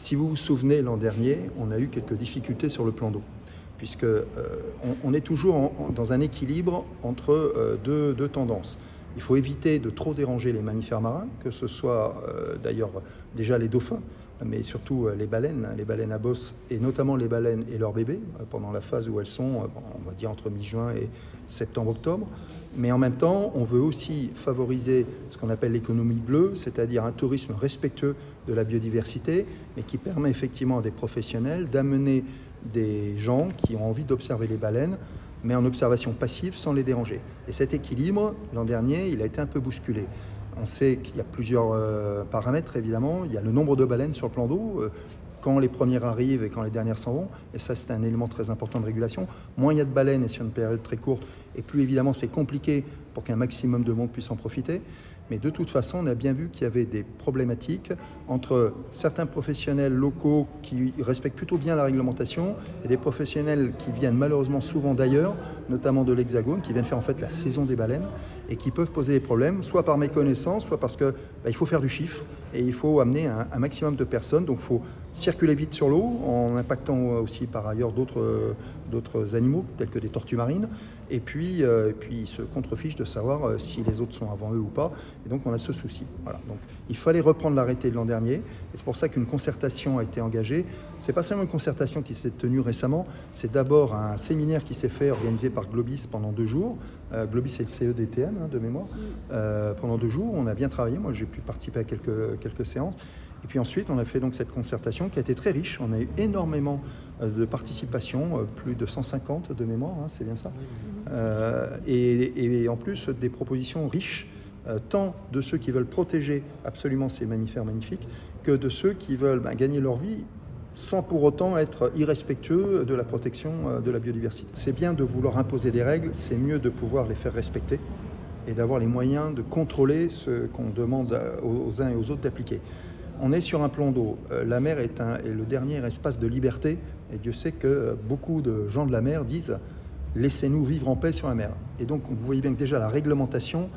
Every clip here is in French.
Si vous vous souvenez, l'an dernier, on a eu quelques difficultés sur le plan d'eau, puisque on est toujours dans un équilibre entre deux tendances. Il faut éviter de trop déranger les mammifères marins, que ce soit d'ailleurs déjà les dauphins, mais surtout les baleines à bosse, et notamment les baleines et leurs bébés, pendant la phase où elles sont, on va dire entre mi-juin et septembre-octobre. Mais en même temps, on veut aussi favoriser ce qu'on appelle l'économie bleue, c'est-à-dire un tourisme respectueux de la biodiversité, mais qui permet effectivement à des professionnels d'amener des gens qui ont envie d'observer les baleines, mais en observation passive sans les déranger. Et cet équilibre, l'an dernier, il a été un peu bousculé. On sait qu'il y a plusieurs paramètres, évidemment. Il y a le nombre de baleines sur le plan d'eau, quand les premières arrivent et quand les dernières s'en vont. Et ça, c'est un élément très important de régulation. Moins il y a de baleines, et sur une période très courte, et plus évidemment c'est compliqué pour qu'un maximum de monde puisse en profiter. Mais de toute façon, on a bien vu qu'il y avait des problématiques entre certains professionnels locaux qui respectent plutôt bien la réglementation et des professionnels qui viennent malheureusement souvent d'ailleurs, notamment de l'Hexagone, qui viennent faire en fait la saison des baleines et qui peuvent poser des problèmes, soit par méconnaissance, soit parce que il faut faire du chiffre et il faut amener un maximum de personnes. Donc il faut circuler vite sur l'eau en impactant aussi par ailleurs d'autres animaux tels que des tortues marines. Et puis ils se contrefichent de savoir si les autres sont avant eux ou pas. Et donc on a ce souci. Voilà. Donc il fallait reprendre l'arrêté de l'an dernier. Et c'est pour ça qu'une concertation a été engagée. C'est pas seulement une concertation qui s'est tenue récemment, c'est d'abord un séminaire qui s'est fait organisé par Globis pendant 2 jours. Globis c'est le CEDTM de mémoire. Pendant 2 jours, on a bien travaillé. Moi j'ai pu participer à quelques séances. Et puis ensuite, on a fait donc cette concertation qui a été très riche. On a eu énormément de participation, plus de 150 de mémoire, hein, c'est bien ça. Et en plus, des propositions riches, tant de ceux qui veulent protéger absolument ces mammifères magnifiques, que de ceux qui veulent gagner leur vie sans pour autant être irrespectueux de la protection de la biodiversité. C'est bien de vouloir imposer des règles, c'est mieux de pouvoir les faire respecter et d'avoir les moyens de contrôler ce qu'on demande aux uns et aux autres d'appliquer. On est sur un plan d'eau. La mer est le dernier espace de liberté et Dieu sait que beaucoup de gens de la mer disent « laissez-nous vivre en paix sur la mer ». Et donc vous voyez bien que déjà la réglementation,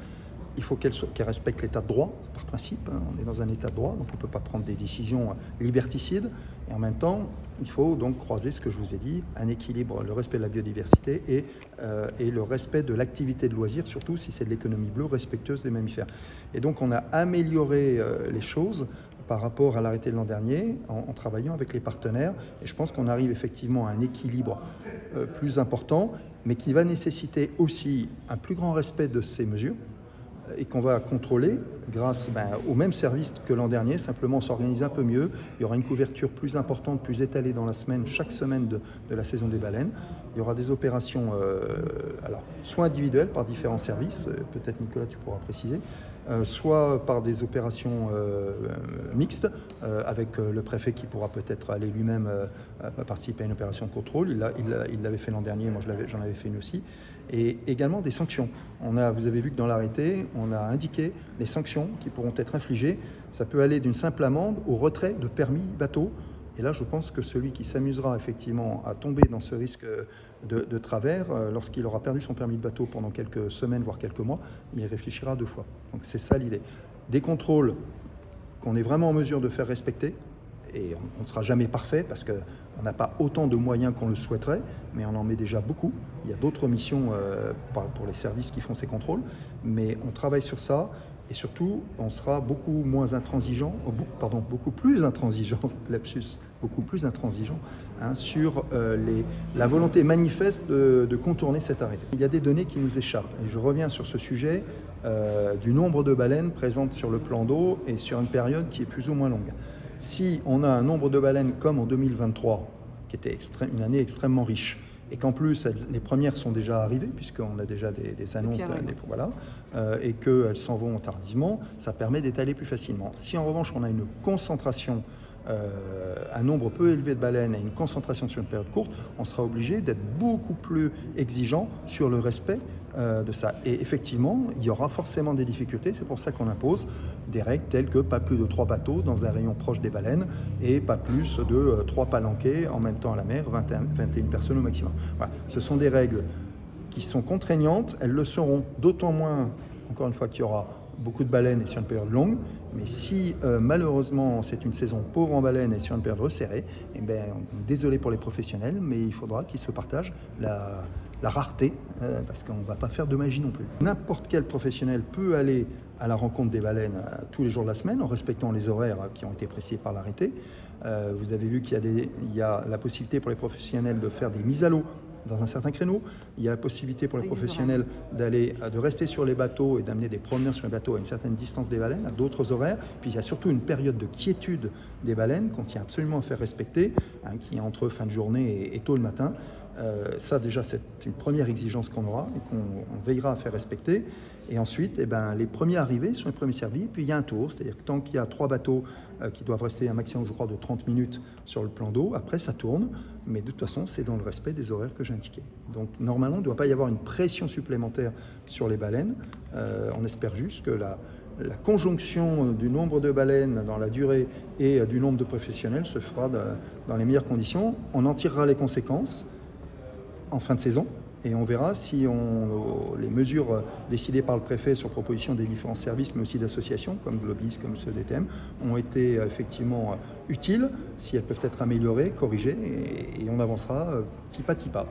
il faut qu'elle respecte l'état de droit, par principe. Hein, on est dans un état de droit, donc on ne peut pas prendre des décisions liberticides. Et en même temps, il faut donc croiser ce que je vous ai dit, un équilibre, le respect de la biodiversité et le respect de l'activité de loisir, surtout si c'est de l'économie bleue respectueuse des mammifères. Et donc on a amélioré les choses par rapport à l'arrêté de l'an dernier, en travaillant avec les partenaires. Et je pense qu'on arrive effectivement à un équilibre plus important, mais qui va nécessiter aussi un plus grand respect de ces mesures, et qu'on va contrôler grâce au même service que l'an dernier, simplement on s'organise un peu mieux, il y aura une couverture plus importante, plus étalée dans la semaine, chaque semaine de la saison des baleines. Il y aura des opérations, alors, soit individuelles par différents services, peut-être Nicolas tu pourras préciser, soit par des opérations mixtes, avec le préfet qui pourra peut-être aller lui-même participer à une opération de contrôle. Il l'avait fait l'an dernier, moi j'en avais fait une aussi. Et également des sanctions. Vous avez vu que dans l'arrêté, on a indiqué les sanctions qui pourront être infligées. Ça peut aller d'une simple amende au retrait de permis bateau. Et là, je pense que celui qui s'amusera effectivement à tomber dans ce risque de travers, lorsqu'il aura perdu son permis de bateau pendant quelques semaines, voire quelques mois, il réfléchira 2 fois. Donc c'est ça l'idée. Des contrôles qu'on est vraiment en mesure de faire respecter, et on ne sera jamais parfait parce qu'on n'a pas autant de moyens qu'on le souhaiterait, mais on en met déjà beaucoup. Il y a d'autres missions pour les services qui font ces contrôles, mais on travaille sur ça. Et surtout, on sera beaucoup moins intransigeant, beaucoup plus intransigeant, lapsus, beaucoup plus intransigeant sur la volonté manifeste de contourner cet arrêté. Il y a des données qui nous échappent. Et je reviens sur ce sujet du nombre de baleines présentes sur le plan d'eau et sur une période qui est plus ou moins longue. Si on a un nombre de baleines comme en 2023, qui était une année extrêmement riche, et qu'en plus, les premières sont déjà arrivées, puisqu'on a déjà des annonces, voilà, et qu'elles s'en vont tardivement, ça permet d'étaler plus facilement. Si en revanche, on a une concentration, un nombre peu élevé de baleines et une concentration sur une période courte, on sera obligé d'être beaucoup plus exigeant sur le respect de ça. Et effectivement, il y aura forcément des difficultés, c'est pour ça qu'on impose des règles telles que pas plus de 3 bateaux dans un rayon proche des baleines et pas plus de 3 palanquets en même temps à la mer, 21 personnes au maximum. Voilà. Ce sont des règles qui sont contraignantes, elles le seront d'autant moins, encore une fois, qu'il y aura beaucoup de baleines et sur une période longue, mais si malheureusement c'est une saison pauvre en baleines et sur une période resserrée, eh bien, désolé pour les professionnels, mais il faudra qu'ils se partagent la rareté, parce qu'on ne va pas faire de magie non plus. N'importe quel professionnel peut aller à la rencontre des baleines tous les jours de la semaine en respectant les horaires qui ont été précisés par l'arrêté. Vous avez vu qu'il y a la possibilité pour les professionnels de faire des mises à l'eau dans un certain créneau. Il y a la possibilité pour les professionnels de rester sur les bateaux et d'amener des promeneurs sur les bateaux à une certaine distance des baleines, à d'autres horaires. Puis il y a surtout une période de quiétude des baleines qu'on tient absolument à faire respecter, qui est entre fin de journée et tôt le matin. Ça déjà c'est une première exigence qu'on aura et qu'on veillera à faire respecter. Et ensuite, les premiers arrivés sont les premiers servis. Et puis il y a un tour, c'est-à-dire que tant qu'il y a 3 bateaux qui doivent rester un maximum, je crois, de 30 minutes sur le plan d'eau, après ça tourne. Mais de toute façon, c'est dans le respect des horaires que j'ai indiqués. Donc normalement, il ne doit pas y avoir une pression supplémentaire sur les baleines. On espère juste que la conjonction du nombre de baleines dans la durée et du nombre de professionnels se fera dans les meilleures conditions. On en tirera les conséquences en fin de saison et on verra si les mesures décidées par le préfet sur proposition des différents services, mais aussi d'associations comme Globis, comme ceux d'ETM, ont été effectivement utiles, si elles peuvent être améliorées, corrigées, et on avancera petit pas.